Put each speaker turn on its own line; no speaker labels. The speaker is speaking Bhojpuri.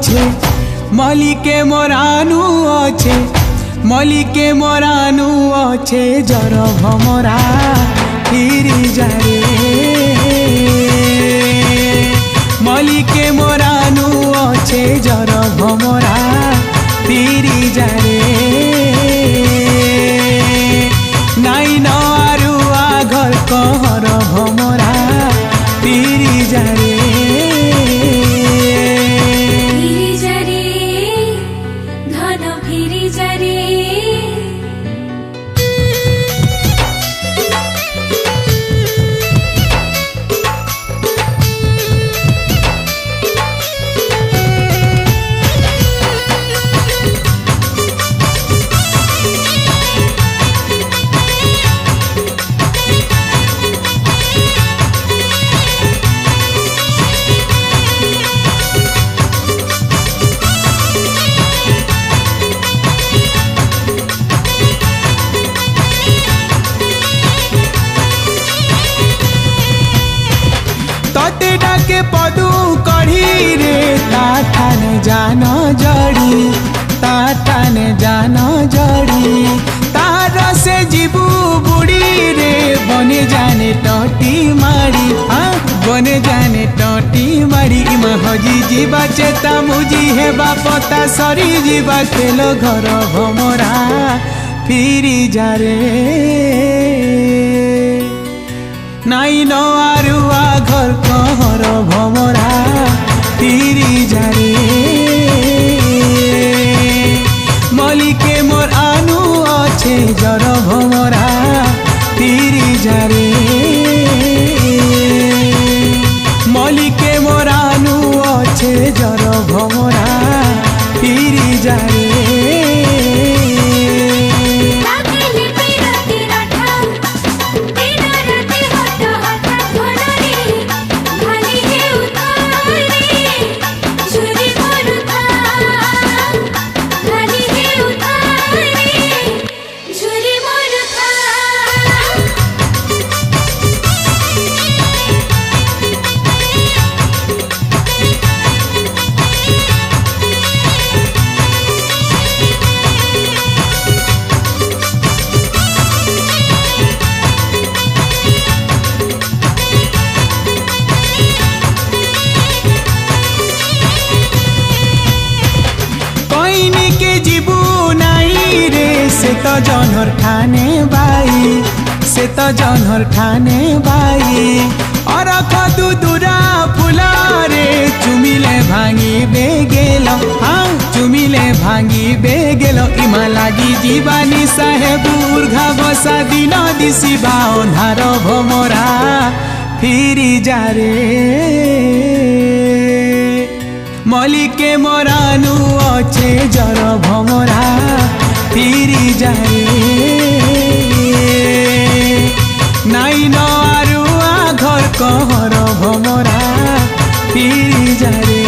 अच्छे मलिके मोरानु अच्छे मलिके मोरानु अच्छे जर भमरा फिरी जारे मलिके मोरानु अच्छे जर भमरा फिरी जारे नाई न आरुआ घर कहर भमरा फिरी जारे तते डाके पदू कढ़ी रे ताठाने जान जड़ी ताठाने जान जड़ी तार से जीबू बुड़ी रे बने जाने टटी मारी बने जाने टटी मारी इमा हजी जीवा चेता मुजी हे बापता सरी जीवा खेल घर भमरा फिरी जारे नाई न आरुआ घर कहर भमरा फिरी जारे मलिके मोर आनु अच्छे जर भमरा फिरी जारे मलिके मोर आनु अच्छे जर भमरा फिरी जारे जीबू नाई रे से तो जनर ठाने बाई से तो जनर ठाने बाई और कदू दूरा फुला रे चुमिले भांगी बेगेल चुमिले भांगी बेगेल इमा लागी जीवानी साहेब उर्घा बसा दिन दिशी बाउन्हार भमरा फिरी जारे मलिके मोरानु अच्छे जर भमरा फिरी जारे नाई न आरुआ घर कहर भमरा फिरी जारे।